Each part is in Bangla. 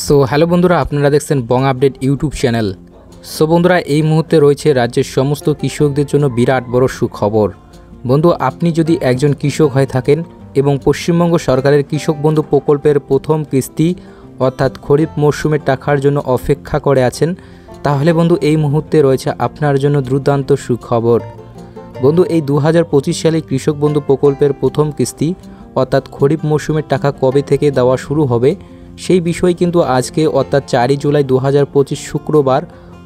সো হ্যালো বন্ধুরা, আপনারা দেখছেন বং আপডেট ইউটিউব চ্যানেল। সো বন্ধুরা, এই মুহূর্তে রয়েছে রাজ্যের সমস্ত কৃষকদের জন্য বিরাট বড় সুখবর। বন্ধু, আপনি যদি একজন কৃষক হয়ে থাকেন এবং পশ্চিমবঙ্গ সরকারের কৃষক বন্ধু প্রকল্পের প্রথম কিস্তি অর্থাৎ খরিফ মরশুমের টাকার জন্য অপেক্ষা করে আছেন, তাহলে বন্ধু এই মুহূর্তে রয়েছে আপনার জন্য দুর্দান্ত সুখবর। বন্ধু, এই 2025 সালে কৃষক বন্ধু প্রকল্পের প্রথম কিস্তি অর্থাৎ খরিফ মরশুমের টাকা কবে থেকে দেওয়া শুরু হবে সেই বিষয়ে কিন্তু আজকে অর্থাৎ 4 জুলাই 2025 শুক্রবার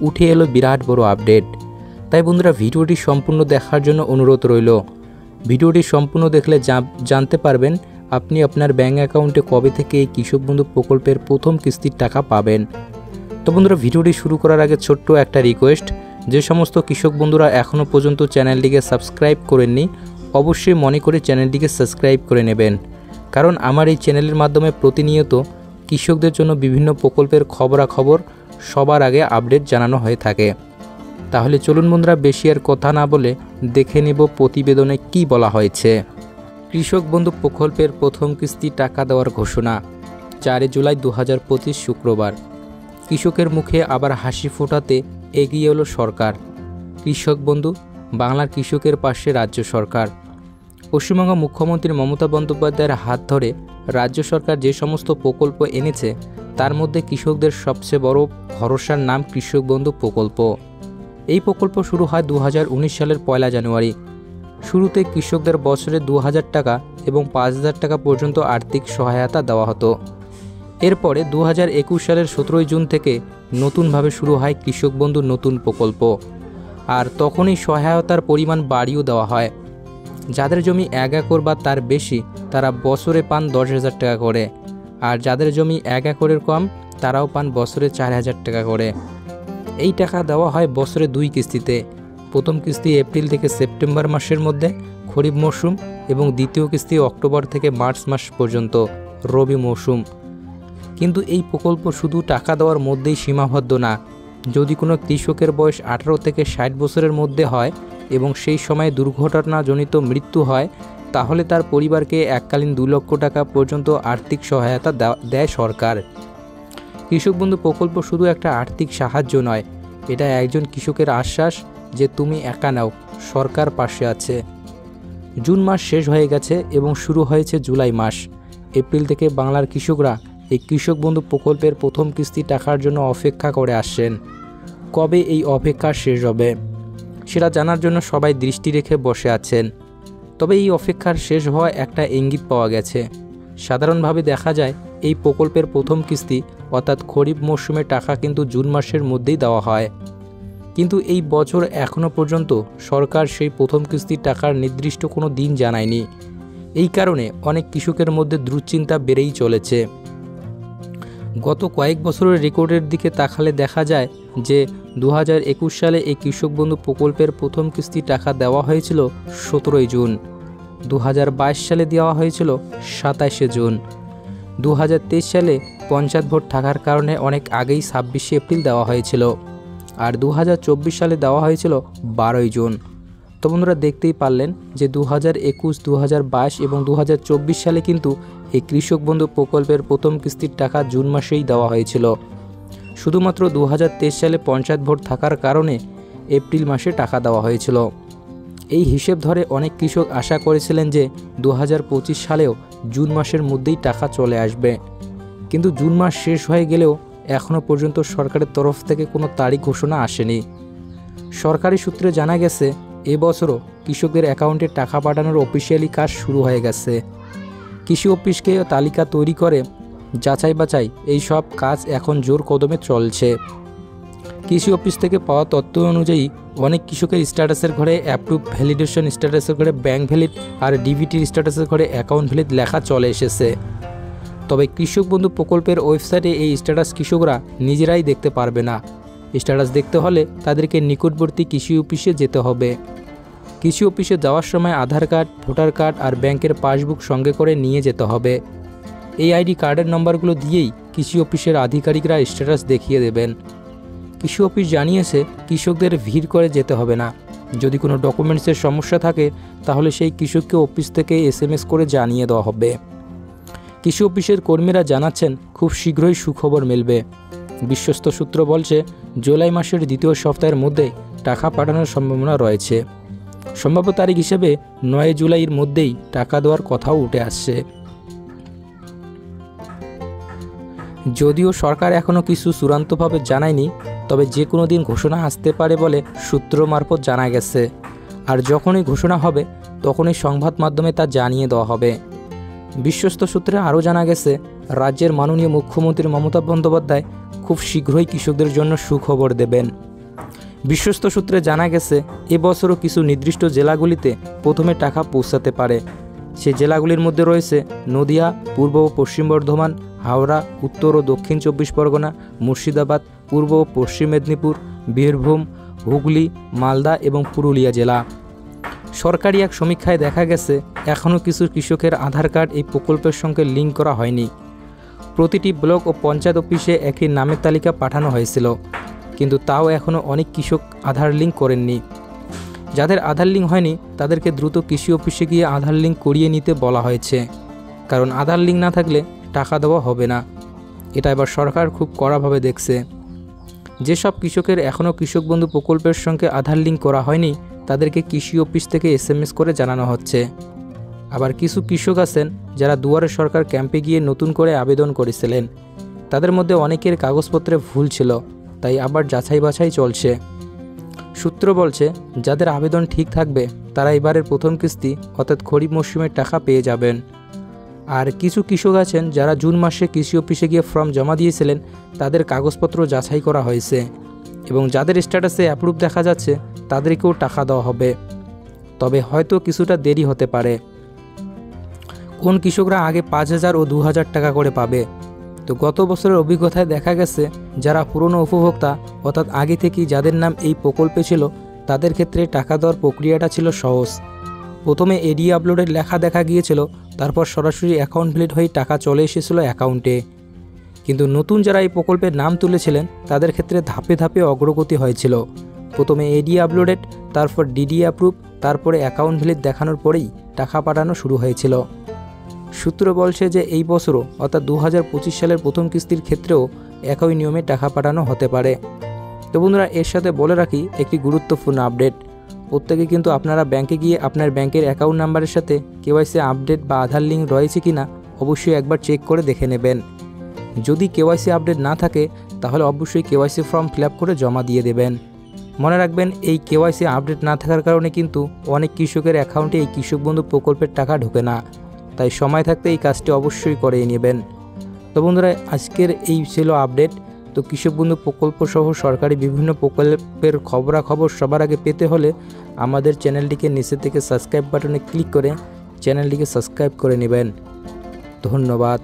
উঠে এলো বিরাট বড় আপডেট। তাই বন্ধুরা, ভিডিওটি সম্পূর্ণ দেখার জন্য অনুরোধ রইল। ভিডিওটি সম্পূর্ণ দেখলে জানতে পারবেন আপনি আপনার ব্যাঙ্ক অ্যাকাউন্টে কবে থেকে এই কৃষক বন্ধু প্রকল্পের প্রথম কিস্তির টাকা পাবেন। তো বন্ধুরা, ভিডিওটি শুরু করার আগে ছোট্ট একটা রিকোয়েস্ট, যে সমস্ত কৃষক বন্ধুরা এখনও পর্যন্ত চ্যানেলটিকে সাবস্ক্রাইব করেননি অবশ্যই মনে করে চ্যানেলটিকে সাবস্ক্রাইব করে নেবেন, কারণ আমার এই চ্যানেলের মাধ্যমে প্রতিনিয়ত কৃষকদের জন্য বিভিন্ন প্রকল্পের খবরাখবর সবার আগে আপডেট জানানো হয়ে থাকে। তাহলে চলুন বন্ধুরা, বেশি আর কথা না বলে দেখে নেব প্রতিবেদনে কি বলা হয়েছে। কৃষক বন্ধু প্রকল্পের প্রথম কিস্তি টাকা দেওয়ার ঘোষণা 4 জুলাই 2025 শুক্রবার। কৃষকের মুখে আবার হাসি ফোটাতে এগিয়ে এলো সরকার। কৃষক বন্ধু, বাংলার কৃষকের পাশে রাজ্য সরকার। পশ্চিমবঙ্গ মুখ্যমন্ত্রী মমতা বন্দ্যোপাধ্যায়ের হাত ধরে রাজ্য সরকার যে সমস্ত প্রকল্প এনেছে তার মধ্যে কৃষকদের সবচেয়ে বড় ভরসার নাম কৃষক বন্ধু প্রকল্প। এই প্রকল্প শুরু হয় 2019 সালের 1 জানুয়ারি। শুরুতে কৃষকদের বছরে 2000 টাকা এবং 5000 টাকা পর্যন্ত আর্থিক সহায়তা দেওয়া হতো। এরপরে 2021 সালের 17 জুন থেকে নতুনভাবে শুরু হয় কৃষক বন্ধু নতুন প্রকল্প, আর তখনই সহায়তার পরিমাণ বাড়িয়েও দেওয়া হয়। যাদের জমি 1 একর বা তার বেশি তারা বছরে পান 10,000 টাকা করে, আর যাদের জমি 1 একরের কম তারাও পান বছরে 4,000 টাকা করে। এই টাকা দেওয়া হয় বছরে 2 কিস্তিতে। প্রথম কিস্তি এপ্রিল থেকে সেপ্টেম্বর মাসের মধ্যে খরিফ মরশুম এবং দ্বিতীয় কিস্তি অক্টোবর থেকে মার্চ মাস পর্যন্ত রবি মরশুম। কিন্তু এই প্রকল্প শুধু টাকা দেওয়ার মধ্যেই সীমাবদ্ধ না। যদি কোনো কৃষকের বয়স 18 থেকে 60 বছরের মধ্যে হয় এবং সেই সময় দুর্ঘটনাজনিত মৃত্যু হয়, তাহলে তার পরিবারকে এককালীন 2 লক্ষ টাকা পর্যন্ত আর্থিক সহায়তা দেয় সরকার। কৃষক বন্ধু প্রকল্প শুধু একটা আর্থিক সাহায্য নয়, এটা একজন কৃষকের আশ্বাস যে তুমি একা নাও, সরকার পাশে আছে। জুন মাস শেষ হয়ে গেছে এবং শুরু হয়েছে জুলাই মাস। এপ্রিল থেকে বাংলার কৃষকরা এই কৃষক বন্ধু প্রকল্পের প্রথম কিস্তি টাকার জন্য অপেক্ষা করে আসছেন। কবে এই অপেক্ষা শেষ হবে সেটা জানার জন্য সবাই দৃষ্টি রেখে বসে আছেন। তবে এই অপেক্ষার শেষ হওয়া একটা ইঙ্গিত পাওয়া গেছে। সাধারণভাবে দেখা যায় এই প্রকল্পের প্রথম কিস্তি অর্থাৎ খরিফ মরশুমের টাকা কিন্তু জুন মাসের মধ্যেই দেওয়া হয়। কিন্তু এই বছর এখনও পর্যন্ত সরকার সেই প্রথম কিস্তির টাকার নির্দিষ্ট কোনো দিন জানায়নি। এই কারণে অনেক কৃষকের মধ্যে দুশ্চিন্তা বেড়েই চলেছে। গত কয়েক বছরের রেকর্ডের দিকে তাকালে দেখা যায় যে 2021 সালে এই কৃষক বন্ধু প্রকল্পের প্রথম কিস্তি টাকা দেওয়া হয়েছিল 17 জুন, 2022 সালে দেওয়া হয়েছিল 27 জুন, 2023 সালে পঞ্চায়েত ভোট থাকার কারণে অনেক আগেই 26 এপ্রিল দেওয়া হয়েছিল, আর 2024 সালে দেওয়া হয়েছিল 12 জুন। তো বন্ধুরা, দেখতেই পারলেন যে 2021, 2022 এবং 2024 সালে কিন্তু এই কৃষক বন্ধু প্রকল্পের প্রথম কিস্তির টাকা জুন মাসেই দেওয়া হয়েছিল। শুধুমাত্র 2023 সালে পঞ্চায়েত ভোট থাকার কারণে এপ্রিল মাসে টাকা দেওয়া হয়েছিল। এই হিসেব ধরে অনেক কৃষক আশা করেছিলেন যে 2025 সালেও জুন মাসের মধ্যেই টাকা চলে আসবে। কিন্তু জুন মাস শেষ হয়ে গেলেও এখনও পর্যন্ত সরকারের তরফ থেকে কোনো তারিখ ঘোষণা আসেনি। সরকারি সূত্রে জানা গেছে এবছরও কৃষকদের অ্যাকাউন্টে টাকা পাঠানোর অফিসিয়ালি কাজ শুরু হয়ে গেছে। কৃষি অফিসকে তালিকা তৈরি করে যাচাই বাছাই এই সব কাজ এখন জোর কদমে চলছে। কৃষি অফিস থেকে পাওয়া তথ্য অনুযায়ী অনেক কৃষকের স্ট্যাটাসের ঘরে অ্যাপ্রুভ ভ্যালিডেশন, স্ট্যাটাসের ঘরে ব্যাঙ্ক ভ্যালিড আর ডিবিটির স্ট্যাটাসের ঘরে অ্যাকাউন্ট ভ্যালিড লেখা চলে এসেছে। তবে কৃষক বন্ধু প্রকল্পের ওয়েবসাইটে এই স্ট্যাটাস কৃষকরা নিজেরাই দেখতে পারবে না। স্ট্যাটাস দেখতে হলে তাদেরকে নিকটবর্তী কৃষি অফিসে যেতে হবে। কৃষি অফিসে যাওয়ার সময় আধার কার্ড, ভোটার কার্ড আর ব্যাংকের পাসবুক সঙ্গে করে নিয়ে যেতে হবে। এই আইডি কার্ডের নম্বরগুলো দিয়েই কৃষি অফিসের আধিকারিকরা স্ট্যাটাস দেখিয়ে দেবেন। কৃষি অফিস জানিয়েছে কৃষকদের ভিড় করে যেতে হবে না। যদি কোনো ডকুমেন্টসের সমস্যা থাকে তাহলে সেই কৃষককে অফিস থেকে SMS করে জানিয়ে দেওয়া হবে। কৃষি অফিসের কর্মীরা জানাচ্ছেন খুব শীঘ্রই সুখবর মিলবে। বিশ্বস্ত সূত্র বলছে জুলাই মাসের দ্বিতীয় সপ্তাহের মধ্যেই টাকা পাঠানোর সম্ভাবনা রয়েছে। সম্ভাব্য তারিখ হিসেবে 9 জুলাইয়ের মধ্যেই টাকা দেওয়ার কথাও উঠে আসছে। যদিও সরকার এখনও কিছু চূড়ান্তভাবে জানায়নি, তবে যে কোনো দিন ঘোষণা আসতে পারে বলে সূত্র মারফত জানা গেছে। আর যখনই ঘোষণা হবে তখনই সংবাদ মাধ্যমে তা জানিয়ে দেওয়া হবে। বিশ্বস্ত সূত্রে আরও জানা গেছে রাজ্যের মাননীয় মুখ্যমন্ত্রী মমতা বন্দ্যোপাধ্যায় খুব শীঘ্রই কৃষকদের জন্য সুখবর দেবেন। বিশ্বস্ত সূত্রে জানা গেছে এবছরও কিছু নির্দিষ্ট জেলাগুলিতে প্রথমে টাকা পৌঁছাতে পারে। সেই জেলাগুলির মধ্যে রয়েছে নদিয়া, পূর্ব ও পশ্চিম বর্ধমান, হাওড়া, উত্তর ও দক্ষিণ 24 পরগনা, মুর্শিদাবাদ, পূর্ব ও পশ্চিম মেদিনীপুর, বীরভূম, হুগলি, মালদা এবং পুরুলিয়া জেলা। সরকারি এক সমীক্ষায় দেখা গেছে এখনও কিছু কৃষকের আধার কার্ড এই প্রকল্পের সঙ্গে লিঙ্ক করা হয়নি। প্রতিটি ব্লক ও পঞ্চায়েত অফিসে একই নামের তালিকা পাঠানো হয়েছিল, কিন্তু তাও এখনও অনেক কৃষক আধার লিঙ্ক করেননি। যাদের আধার লিঙ্ক হয়নি তাদেরকে দ্রুত কৃষি অফিসে গিয়ে আধার লিঙ্ক করিয়ে নিতে বলা হয়েছে, কারণ আধার লিঙ্ক না থাকলে টাকা দেওয়া হবে না। এটা এবার সরকার খুব কড়াভাবে দেখছে। যেসব কৃষকের এখনও কৃষক বন্ধু প্রকল্পের সঙ্গে আধার লিঙ্ক করা হয়নি তাদেরকে কৃষি অফিস থেকে SMS করে জানানো হচ্ছে। আবার কিছু কৃষক আছেন যারা দুয়ারে সরকার ক্যাম্পে গিয়ে নতুন করে আবেদন করেছিলেন, তাদের মধ্যে অনেকের কাগজপত্রে ভুল ছিল, তাই আবার যাচাই বাছাই চলছে। সূত্র বলছে যাদের আবেদন ঠিক থাকবে তারা এবারের প্রথম কিস্তি অর্থাৎ খরিফ মৌসুমের টাকা পেয়ে যাবেন। আর কিছু কৃষক আছেন যারা জুন মাসে কৃষি অফিসে গিয়ে ফর্ম জমা দিয়েছিলেন, তাদের কাগজপত্র যাচাই করা হয়েছে এবং যাদের স্ট্যাটাসে অ্যাপ্রুভ দেখা যাচ্ছে তাদেরকেও টাকা দেওয়া হবে, তবে হয়তো কিছুটা দেরি হতে পারে। কোন কৃষকরা আগে 5,000 ও 2,000 টাকা করে পাবে? তো গত বছরের অভিজ্ঞতায় দেখা গেছে যারা পুরনো উপভোক্তা অর্থাৎ আগে থেকেই যাদের নাম এই প্রকল্পে ছিল তাদের ক্ষেত্রে টাকা দেওয়ার প্রক্রিয়াটা ছিল সহজ। প্রথমে এডি আপলোডের লেখা দেখা গিয়েছিল, তারপর সরাসরি অ্যাকাউন্ট ভ্যালিড হয়ে টাকা চলে এসেছিল অ্যাকাউন্টে। কিন্তু নতুন যারা এই প্রকল্পের নাম তুলেছিলেন তাদের ক্ষেত্রে ধাপে ধাপে অগ্রগতি হয়েছিল। প্রথমে এডি আপলোডেড, তারপর ডিডি অ্যাপ্রুভ, তারপরে অ্যাকাউন্ট ভ্যালিড দেখানোর পরেই টাকা পাঠানো শুরু হয়েছিল। সূত্র বলছে যে এই বছরও অর্থাৎ 2025 সালের প্রথম কিস্তির ক্ষেত্রেও একই নিয়মে টাকা পাঠানো হতে পারে। তো বন্ধুরা, এর সাথে বলে রাখি একটি গুরুত্বপূর্ণ আপডেট, প্রত্যেকে কিন্তু আপনারা ব্যাংকে গিয়ে আপনার ব্যাংকের অ্যাকাউন্ট নাম্বারের সাথে KYC আপডেট বা আধার লিঙ্ক রয়েছে কিনা অবশ্যই একবার চেক করে দেখে নেবেন। যদি KYC আপডেট না থাকে তাহলে অবশ্যই KYC ফর্ম ফিল আপ করে জমা দিয়ে দেবেন। মনে রাখবেন এই KYC আপডেট না থাকার কারণে কিন্তু অনেক কৃষকের অ্যাকাউন্টে এই কৃষক বন্ধু প্রকল্পের টাকা ঢোকে না, তাই সময় থাকতে এই কাজটি অবশ্যই করে নেবেন। তো বন্ধুরা, আজকের এই ছিল আপডেট। তো কৃষক বন্ধু প্রকল্প সহ সরকারি বিভিন্ন প্রকল্পের খবরাখবর সবার আগে পেতে হলে আমাদের চ্যানেলটিকে নিচে থেকে সাবস্ক্রাইব বাটনে ক্লিক করে চ্যানেলটিকে সাবস্ক্রাইব করে নেবেন। ধন্যবাদ।